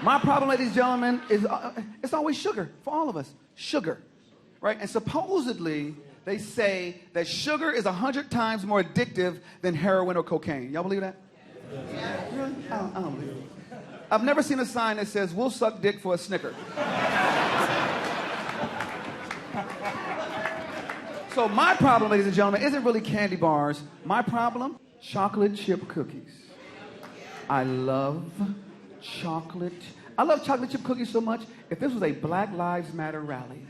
My problem, ladies and gentlemen, is it's always sugar for all of us. Sugar, right? And supposedly, they say that sugar is 100 times more addictive than heroin or cocaine. Y'all believe that? Yeah. Really? I don't believe it. I've never seen a sign that says, we'll suck dick for a Snicker. So my problem, ladies and gentlemen, isn't really candy bars. My problem, chocolate chip cookies. I love chocolate chip cookies so much. If this was a Black Lives Matter rally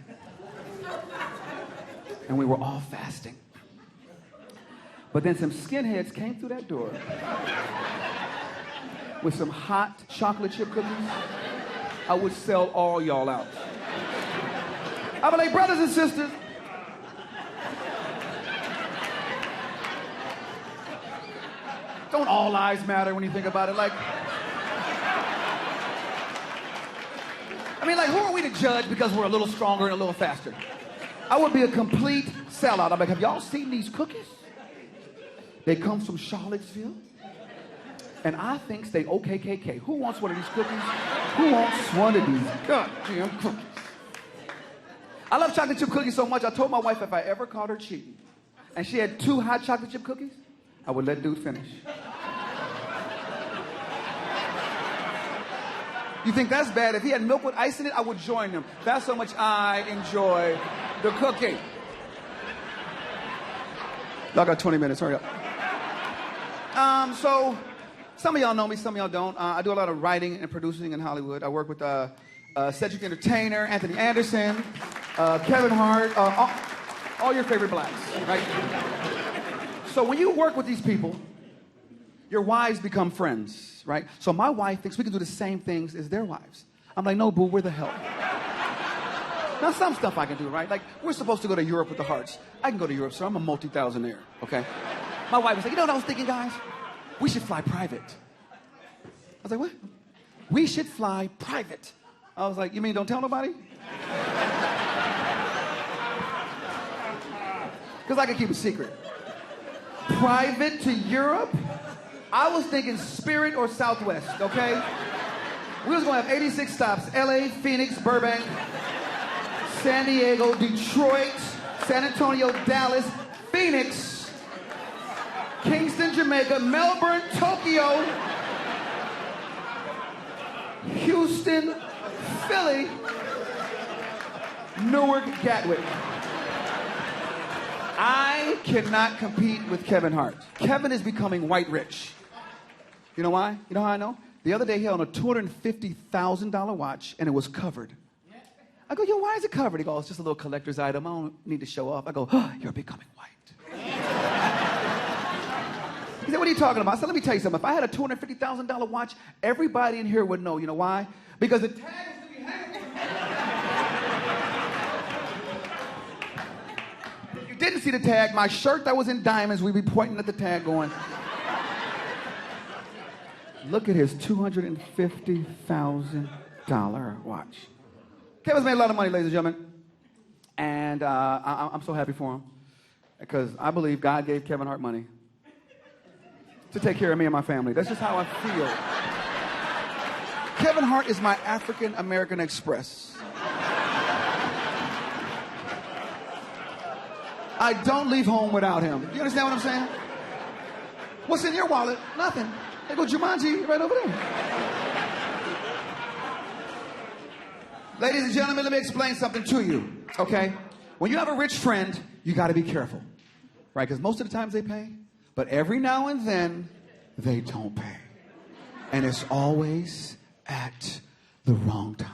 and we were all fasting, but then some skinheads came through that door with some hot chocolate chip cookies, I would sell all y'all out. I would be like, brothers and sisters, don't all lives matter when you think about it? Like, I mean, like, who are we to judge because we're a little stronger and a little faster? I would be a complete sellout. I'm like, have y'all seen these cookies? They come from Charlottesville. And I think they OKKK. Who wants one of these cookies? Who wants one of these goddamn cookies? I love chocolate chip cookies so much, I told my wife if I ever caught her cheating and she had 2 hot chocolate chip cookies, I would let dude finish. You think that's bad? If he had milk with ice in it, I would join him. That's how much I enjoy the cookie. Y'all got 20 minutes, hurry up. So, some of y'all know me, some of y'all don't. I do a lot of writing and producing in Hollywood. I work with Cedric the Entertainer, Anthony Anderson, Kevin Hart, all your favorite blacks, right? So when you work with these people, your wives become friends, right? So my wife thinks we can do the same things as their wives. I'm like, no, boo, we're the help. Now, some stuff I can do, right? Like, we're supposed to go to Europe with the Hearts. I can go to Europe, sir. I'm a multi-thousandaire, okay? My wife was like, you know what I was thinking, guys? We should fly private. I was like, what? We should fly private. I was like, you mean don't tell nobody? Because I can keep a secret. Private to Europe? I was thinking Spirit or Southwest, okay? We was gonna have 86 stops. LA, Phoenix, Burbank, San Diego, Detroit, San Antonio, Dallas, Phoenix, Kingston, Jamaica, Melbourne, Tokyo, Houston, Philly, Newark, Gatwick. I cannot compete with Kevin Hart. Kevin is becoming white rich. You know why? You know how I know? The other day he had on a $250,000 watch and it was covered. I go, yo, why is it covered? He goes, it's just a little collector's item. I don't need to show off. I go, oh, you're becoming white. He said, what are you talking about? I said, let me tell you something. If I had a $250,000 watch, everybody in here would know. You know why? Because the tag was to be hanging. If you didn't see the tag, my shirt that was in diamonds, we'd be pointing at the tag going, look at his $250,000 watch. Kevin's made a lot of money, ladies and gentlemen. And I'm so happy for him. Because I believe God gave Kevin Hart money to take care of me and my family. That's just how I feel. Kevin Hart is my African American Express. I don't leave home without him. You understand what I'm saying? What's in your wallet? Nothing. They go Jumanji right over there. Ladies and gentlemen, let me explain something to you, okay? When you have a rich friend, you got to be careful, right? Because most of the times they pay, but every now and then, they don't pay. And it's always at the wrong time.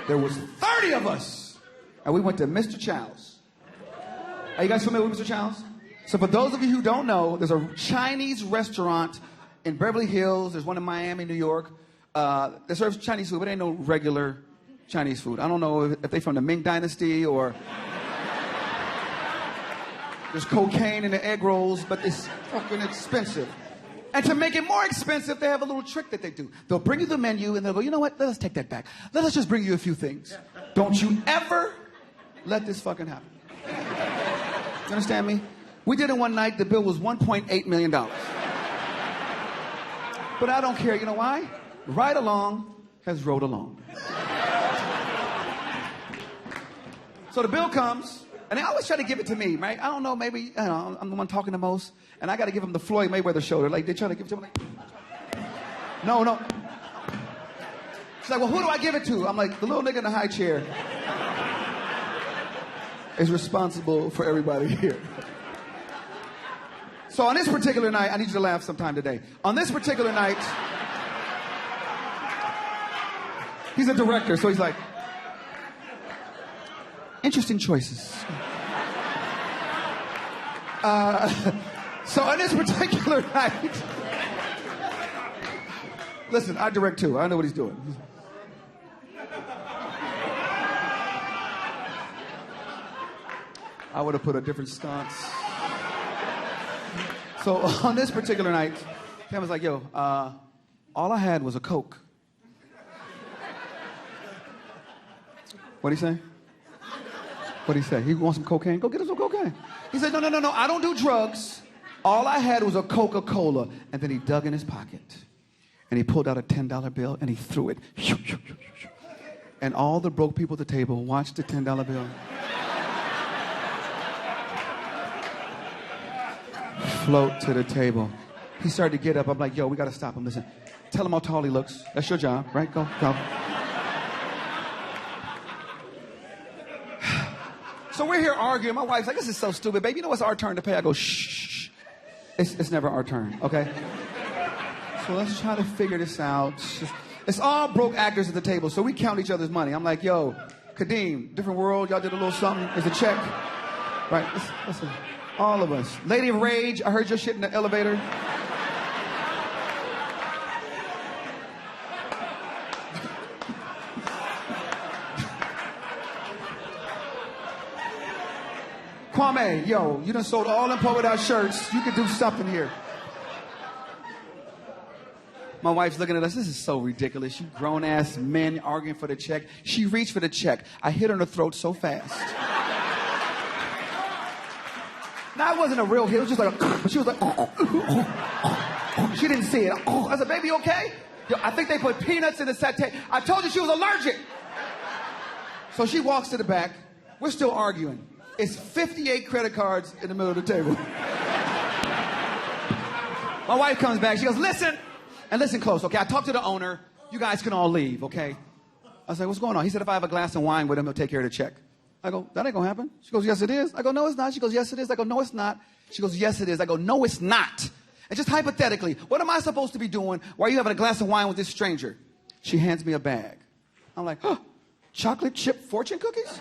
There was 30 of us, and we went to Mr. Chow's. Are you guys familiar with Mr. Chow's? So for those of you who don't know, there's a Chinese restaurant in Beverly Hills. There's one in Miami, New York. They serve Chinese food, but ain't no regular Chinese food. I don't know if they're from the Ming Dynasty or there's cocaine in the egg rolls, but it's fucking expensive. And to make it more expensive, they have a little trick that they do. They'll bring you the menu and they'll go, you know what? Let us take that back. Let us just bring you a few things. Don't you ever let this fucking happen. You understand me? We did it one night. The bill was $1.8 million. But I don't care. You know why? Right along has rode along. So the bill comes, and they always try to give it to me, right? I don't know, maybe, I'm the one talking the most, and I got to give them the Floyd Mayweather shoulder. Like, they try to give it to me. No. She's like, well, who do I give it to? I'm like, the little nigga in the high chair is responsible for everybody here. So on this particular night, I need you to laugh sometime today. On this particular night, he's a director, so he's like, interesting choices. So on this particular night, listen, I direct too. I know what he's doing. I would have put a different stance. So on this particular night, Cam was like, yo, all I had was a Coke. What'd he say? What'd he say? He wants some cocaine? Go get him some cocaine. He said, no, I don't do drugs. All I had was a Coca-Cola. And then he dug in his pocket. And he pulled out a $10 bill and he threw it. And all the broke people at the table watched the $10 bill float to the table. He started to get up. I'm like, yo, we got to stop him. Listen, tell him how tall he looks. That's your job, right? Go. So we're here arguing. My wife's like, this is so stupid, babe. You know it's our turn to pay. I go, shh. It's never our turn, okay? So let's try to figure this out. It's all broke actors at the table, so we count each other's money. I'm like, yo, Kadeem, different world. Y'all did a little something. There's a check. Right, listen. All of us. Lady of Rage, I heard your shit in the elevator. Kwame, yo, you done sold all them polka dot shirts. You could do something here. My wife's looking at us. This is so ridiculous. You grown-ass men arguing for the check. She reached for the check. I hit her in the throat so fast. Now, it wasn't a real hit. It was just like but she was like, She didn't see it. I said, baby, okay? Yo, I think they put peanuts in the satay. I told you she was allergic. So she walks to the back. We're still arguing. It's 58 credit cards in the middle of the table. My wife comes back. She goes, listen, and listen close, okay? I talked to the owner. You guys can all leave, okay? I was like, what's going on? He said, if I have a glass of wine with him, he'll take care of the check. I go, that ain't gonna happen. She goes, yes, it is. I go, no, it's not. She goes, yes, it is. I go, no, it's not. She goes, yes, it is. I go, no, it's not. And just hypothetically, what am I supposed to be doing while you having a glass of wine with this stranger? She hands me a bag. I'm like, chocolate chip fortune cookies?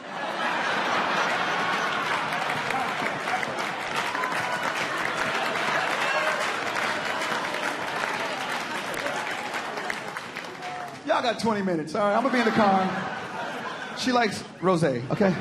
Y'all got 20 minutes. All right, I'm gonna be in the car. She likes rosé, okay?